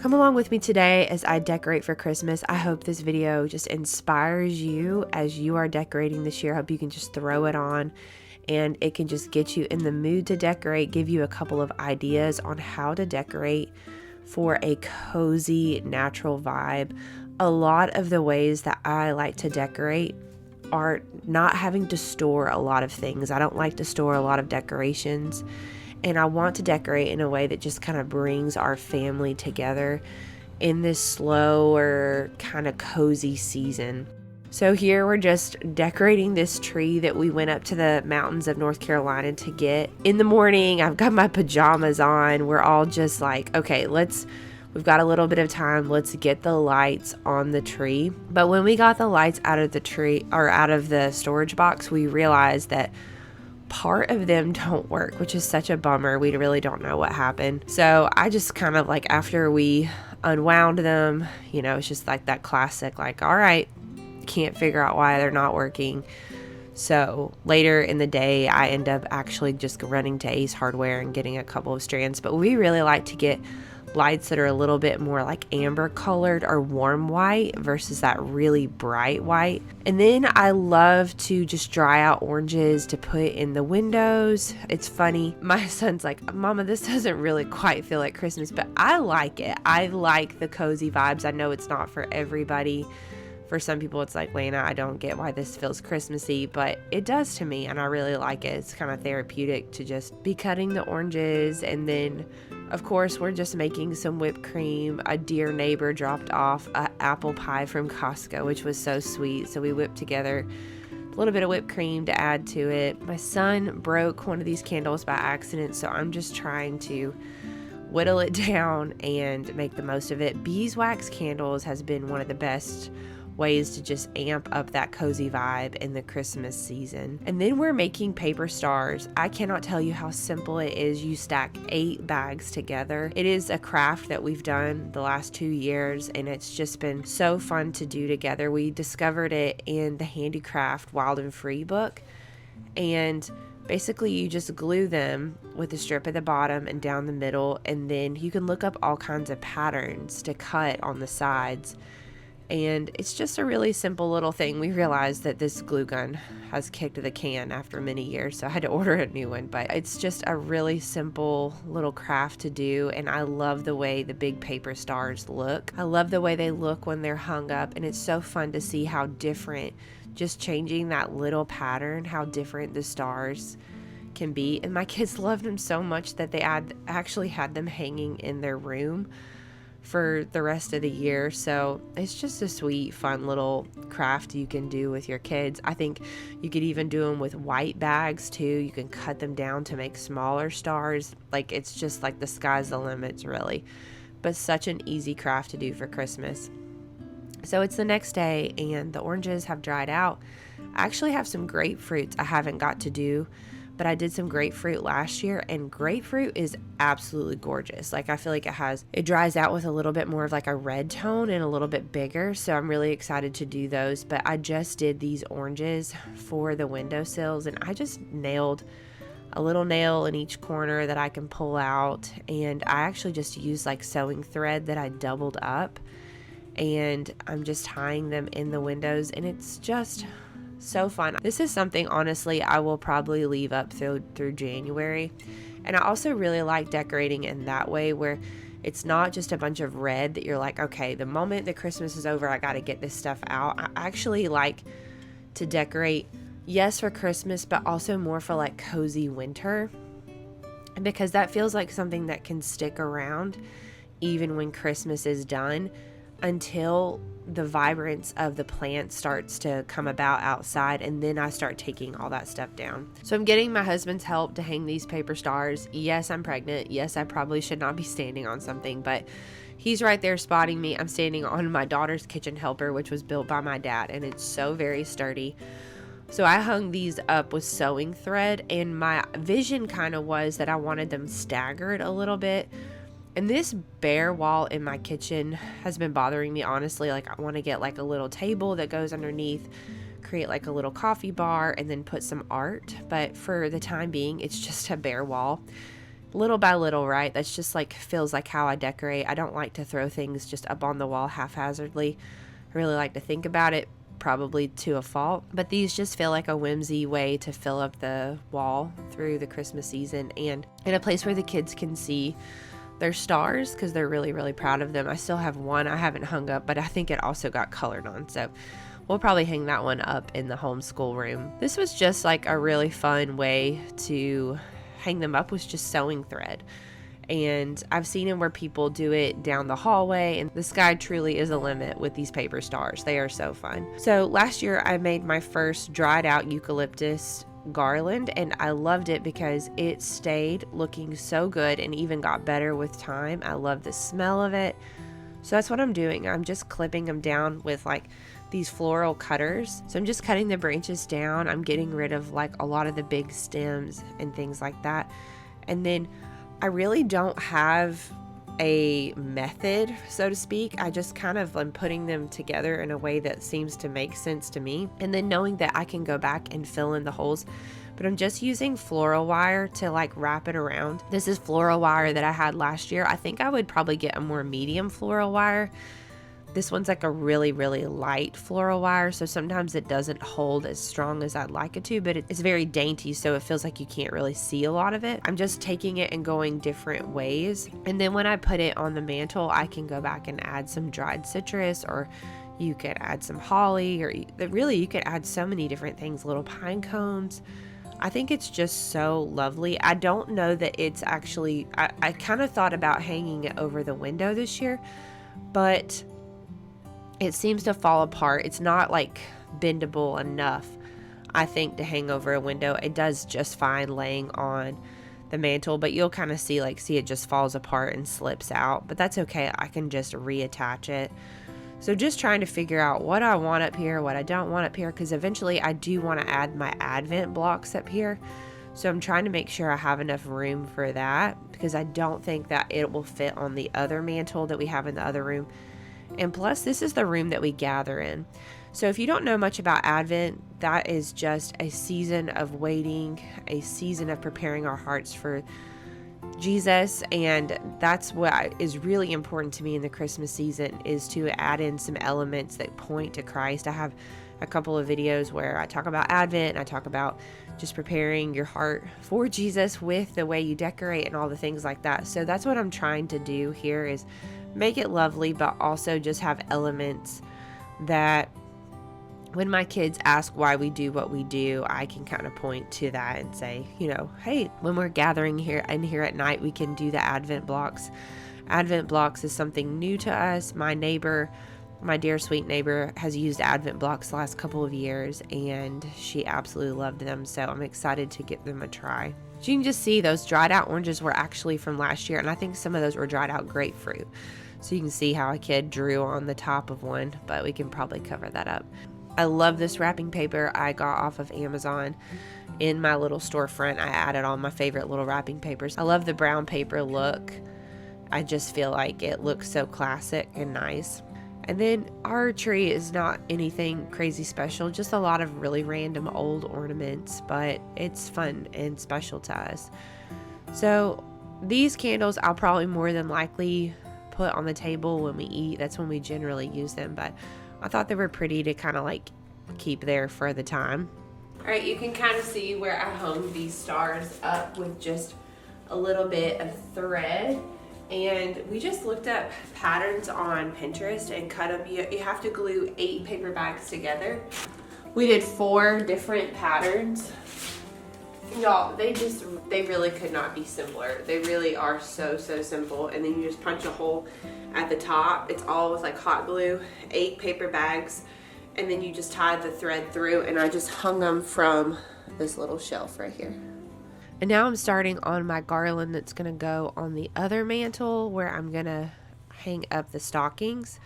Come along with me today as I decorate for Christmas. I hope this video just inspires you as you are decorating this year. I hope you can just throw it on and it can just get you in the mood to decorate, give you a couple of ideas on how to decorate for a cozy, natural vibe. A lot of the ways that I like to decorate are not having to store a lot of things. I don't like to store a lot of decorations, and I want to decorate in a way that just kind of brings our family together in this slower, kind of cozy season. So here we're just decorating this tree that we went up to the mountains of North Carolina to get. In the morning, I've got my pajamas on. We're all just like, okay, we've got a little bit of time. Let's get the lights on the tree. But when we got the lights out of the tree or out of the storage box, we realized that part of them don't work, which is such a bummer. We really don't know what happened. So I just kind of like, after we unwound them, it's just like that classic, like, all right, can't figure out why they're not working. So later in the day, I end up actually just running to Ace Hardware and getting a couple of strands. But we really like to get lights that are a little bit more like amber colored or warm white versus that really bright white. And then I love to just dry out oranges to put in the windows. It's funny, my son's like, Mama, this doesn't really quite feel like Christmas, but I like it. I like the cozy vibes. I know it's not for everybody. For some people, it's like, Lana, I don't get why this feels Christmassy, but it does to me, and I really like it. It's kind of therapeutic to just be cutting the oranges, and then, of course, we're just making some whipped cream. A dear neighbor dropped off an apple pie from Costco, which was so sweet, so we whipped together a little bit of whipped cream to add to it. My son broke one of these candles by accident, so I'm just trying to whittle it down and make the most of it. Beeswax candles has been one of the best ways to just amp up that cozy vibe in the Christmas season. And then we're making paper stars. I cannot tell you how simple it is. You stack 8 bags together. It is a craft that we've done the last 2 years, and it's just been so fun to do together. We discovered it in the Handicraft Wild and Free book, and basically you just glue them with a strip at the bottom and down the middle, and then you can look up all kinds of patterns to cut on the sides. And it's just a really simple little thing. We realized that this glue gun has kicked the can after many years, so I had to order a new one. But it's just a really simple little craft to do, and I love the way the big paper stars look. I love the way they look when they're hung up, and it's so fun to see how different, just changing that little pattern, how different the stars can be. And my kids loved them so much that they actually had them hanging in their room for the rest of the year. So it's just a sweet, fun little craft you can do with your kids. I think you could even do them with white bags too. You can cut them down to make smaller stars. Like, it's just like the sky's the limit, really. But such an easy craft to do for Christmas. So it's the next day and the oranges have dried out. I actually have some grapefruits I haven't got to do, but I did some grapefruit last year, and grapefruit is absolutely gorgeous. Like, I feel like it dries out with a little bit more of like a red tone and a little bit bigger. So I'm really excited to do those. But I just did these oranges for the windowsills, and I just nailed a little nail in each corner that I can pull out. And I actually just used like sewing thread that I doubled up, and I'm just tying them in the windows, and it's just so fun. This is something, honestly, I will probably leave up through January. And I also really like decorating in that way, where it's not just a bunch of red that you're like, okay, the moment that Christmas is over, I got to get this stuff out. I actually like to decorate, yes, for Christmas, but also more for like cozy winter, because that feels like something that can stick around even when Christmas is done, until the vibrance of the plant starts to come about outside, and then I start taking all that stuff down. So I'm getting my husband's help to hang these paper stars. Yes, I'm pregnant. Yes, I probably should not be standing on something, but he's right there spotting me. I'm standing on my daughter's kitchen helper, which was built by my dad, and it's so very sturdy. So I hung these up with sewing thread, and my vision kind of was that I wanted them staggered a little bit. And this bare wall in my kitchen has been bothering me, honestly. Like, I want to get like a little table that goes underneath, create like a little coffee bar, and then put some art. But for the time being, it's just a bare wall. little by little, right? That's just like feels like how I decorate. I don't like to throw things just up on the wall haphazardly. I really like to think about it, probably to a fault, but these just feel like a whimsy way to fill up the wall through the Christmas season, and in a place where the kids can see their stars, because they're really, really proud of them. I still have one I haven't hung up, but I think it also got colored on, so we'll probably hang that one up in the homeschool room. This was just like a really fun way to hang them up, was just sewing thread. And I've seen them where people do it down the hallway, and the sky truly is a limit with these paper stars. They are so fun. So last year I made my first dried out eucalyptus garland, and I loved it because it stayed looking so good and even got better with time. I love the smell of it. So that's what I'm doing. I'm just clipping them down with like these floral cutters. So I'm just cutting the branches down. I'm getting rid of like a lot of the big stems and things like that. And then I really don't have a method, so to speak. I just kind of am putting them together in a way that seems to make sense to me, and then knowing that I can go back and fill in the holes. But I'm just using floral wire to like wrap it around. This is floral wire that I had last year. I think I would probably get a more medium floral wire. This one's like a really, really light floral wire, so sometimes it doesn't hold as strong as I'd like it to, but it's very dainty, so it feels like you can't really see a lot of it. I'm just taking it and going different ways, and then when I put it on the mantle, I can go back and add some dried citrus, or you could add some holly, or really you could add so many different things, little pine cones. I think it's just so lovely. I don't know that it's actually, I kind of thought about hanging it over the window this year, but it seems to fall apart. It's not like bendable enough, I think, to hang over a window. It does just fine laying on the mantle, but you'll kind of see it just falls apart and slips out, but that's okay. I can just reattach it. So just trying to figure out what I want up here, what I don't want up here, because eventually I do want to add my Advent blocks up here. So I'm trying to make sure I have enough room for that, because I don't think that it will fit on the other mantle that we have in the other room. And plus, this is the room that we gather in. So if you don't know much about Advent, that is just a season of waiting, a season of preparing our hearts for Jesus. And that's what is really important to me in the Christmas season, is to add in some elements that point to Christ. I have a couple of videos where I talk about Advent, and I talk about just preparing your heart for Jesus with the way you decorate and all the things like that. So that's what I'm trying to do here, is make it lovely, but also just have elements that when my kids ask why we do what we do, I can kind of point to that and say, hey, when we're gathering here at night, we can do the Advent blocks. Advent blocks is something new to us. My neighbor, my dear sweet neighbor, has used Advent blocks the last couple of years, and she absolutely loved them. So I'm excited to give them a try. So you can just see those dried out oranges were actually from last year, and I think some of those were dried out grapefruit. So you can see how a kid drew on the top of one, but we can probably cover that up. I love this wrapping paper I got off of Amazon. In my little storefront, I added all my favorite little wrapping papers. I love the brown paper look. I just feel like it looks so classic and nice. And then our tree is not anything crazy special, just a lot of really random old ornaments, but it's fun and special to us. So these candles I'll probably more than likely put on the table when we eat. That's when we generally use them, but I thought they were pretty to kind of like keep there for the time. All right, you can kind of see where I hung these stars up with just a little bit of thread. And we just looked up patterns on Pinterest and cut them. You have to glue 8 paper bags together. We did 4 different patterns. Y'all, they really could not be simpler. They really are so simple. And then you just punch a hole at the top. It's all with like hot glue, 8 paper bags, and then you just tie the thread through, and I just hung them from this little shelf right here. And now I'm starting on my garland that's going to go on the other mantle, where I'm going to hang up the stockings.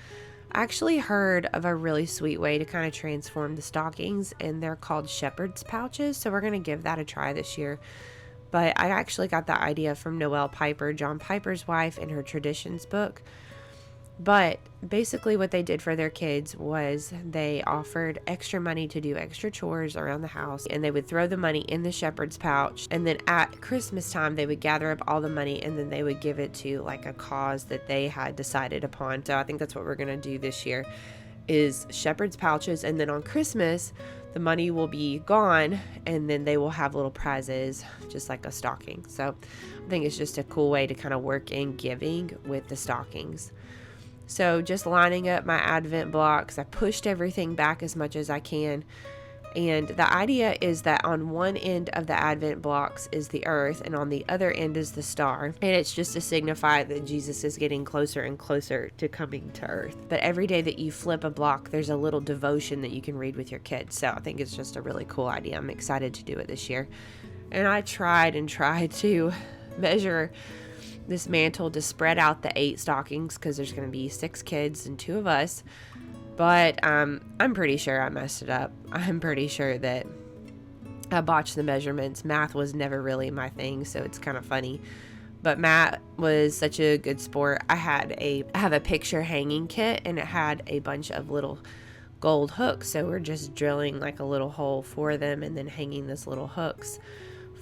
I actually heard of a really sweet way to kind of transform the stockings, and they're called shepherd's pouches. So we're going to give that a try this year. But I actually got the idea from Noelle Piper, John Piper's wife, in her Traditions book. But basically what they did for their kids was they offered extra money to do extra chores around the house, and they would throw the money in the shepherd's pouch, and then at Christmas time they would gather up all the money and then they would give it to like a cause that they had decided upon. So I think that's what we're going to do this year, is shepherd's pouches, and then on Christmas the money will be gone and then they will have little prizes, just like a stocking. So I think it's just a cool way to kind of work in giving with the stockings. So just lining up my Advent blocks, I pushed everything back as much as I can. And the idea is that on one end of the Advent blocks is the earth, and on the other end is the star. And it's just to signify that Jesus is getting closer and closer to coming to earth. But every day that you flip a block, there's a little devotion that you can read with your kids. So I think it's just a really cool idea. I'm excited to do it this year. And I tried to measure this mantle to spread out the 8 stockings, because there's going to be 6 kids and 2 of us. But I'm pretty sure I messed it up. I'm pretty sure that I botched the measurements. Math was never really my thing, so it's kind of funny. But Matt was such a good sport. I have a picture hanging kit, and it had a bunch of little gold hooks. So we're just drilling like a little hole for them and then hanging these little hooks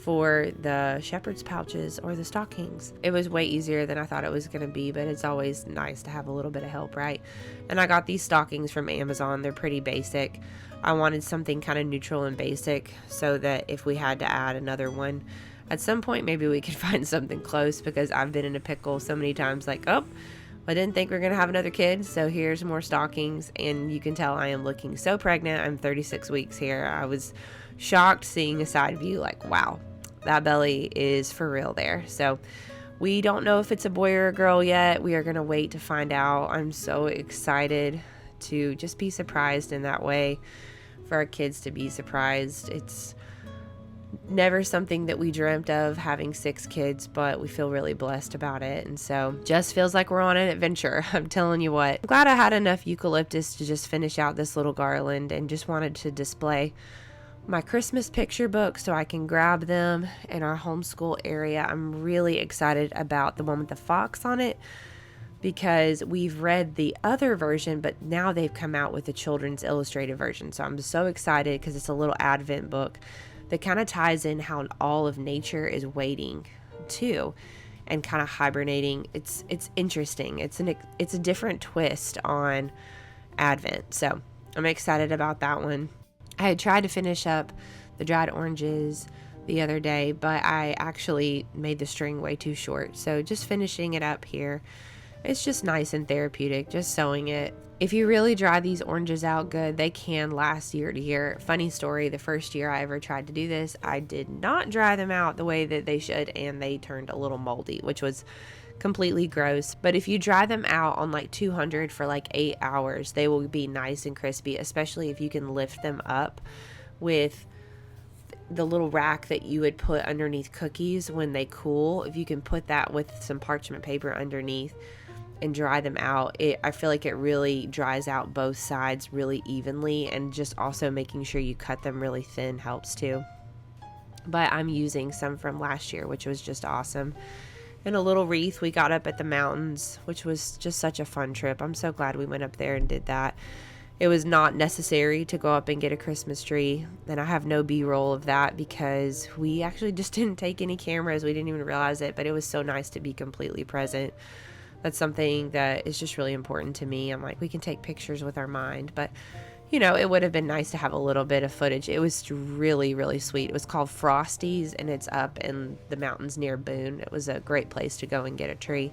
for the shepherd's pouches or the stockings. It was way easier than I thought it was going to be, but it's always nice to have a little bit of help, right? And I got these stockings from Amazon. They're pretty basic. I wanted something kind of neutral and basic so that if we had to add another one at some point, maybe we could find something close, because I've been in a pickle so many times, like, oh, I didn't think we were going to have another kid, so here's more stockings. And you can tell I am looking so pregnant. I'm 36 weeks here. I was shocked seeing a side view, like, wow, that belly is for real there. So we don't know if it's a boy or a girl yet. We are going to wait to find out. I'm so excited to just be surprised in that way, for our kids to be surprised. It's never something that we dreamt of, having 6 kids, but we feel really blessed about it. And so just feels like we're on an adventure. I'm telling you what. I'm glad I had enough eucalyptus to just finish out this little garland, and just wanted to display my Christmas picture book so I can grab them in our homeschool area. I'm really excited about the one with the fox on it, because we've read the other version, but now they've come out with the children's illustrated version. So I'm so excited, because it's a little Advent book that kind of ties in how all of nature is waiting too, and kind of hibernating. It's interesting. It's a different twist on Advent. So I'm excited about that one. I had tried to finish up the dried oranges the other day, but I actually made the string way too short. So just finishing it up here, it's just nice and therapeutic, just sewing it. If you really dry these oranges out good, they can last year to year. Funny story, the first year I ever tried to do this, I did not dry them out the way that they should, and they turned a little moldy, which was completely gross. But if you dry them out on like 200 for like 8 hours, they will be nice and crispy, especially if you can lift them up with the little rack that you would put underneath cookies when they cool. If you can put that with some parchment paper underneath and dry them out, I feel like it really dries out both sides really evenly, and just also making sure you cut them really thin helps too. But I'm using some from last year, which was just awesome. And a little wreath we got up at the mountains, which was just such a fun trip. I'm so glad we went up there and did that. It was not necessary to go up and get a Christmas tree, and I have no B-roll of that because we actually just didn't take any cameras. We didn't even realize it, but it was so nice to be completely present. That's something that is just really important to me. I'm like, we can take pictures with our mind, but you know, it would have been nice to have a little bit of footage. It was really, really sweet. It was called Frosty's, and it's up in the mountains near Boone. It was a great place to go and get a tree.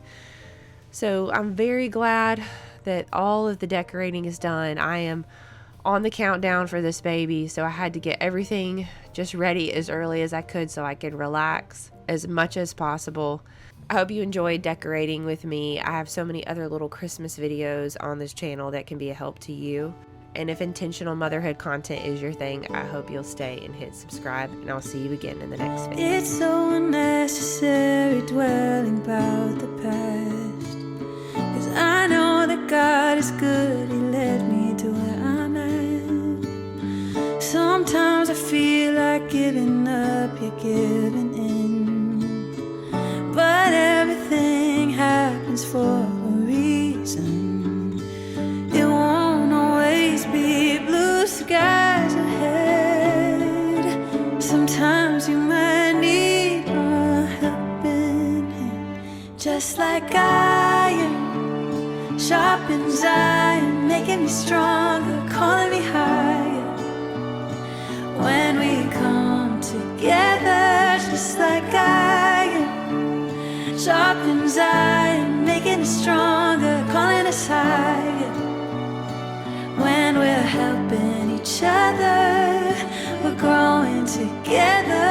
So I'm very glad that all of the decorating is done. I am on the countdown for this baby, so I had to get everything just ready as early as I could so I could relax as much as possible. I hope you enjoyed decorating with me. I have so many other little Christmas videos on this channel that can be a help to you. And if intentional motherhood content is your thing, I hope you'll stay and hit subscribe, and I'll see you again in the next video. It's so unnecessary dwelling about the past, 'cause I know that God is good, He led me to where I'm at. Sometimes I feel like giving up, you're giving in, but everything happens for a reason. Sharp anxiety, making me stronger, calling me higher. When we come together, just like iron. Sharp anxiety, making us stronger, calling us higher. When we're helping each other, we're growing together.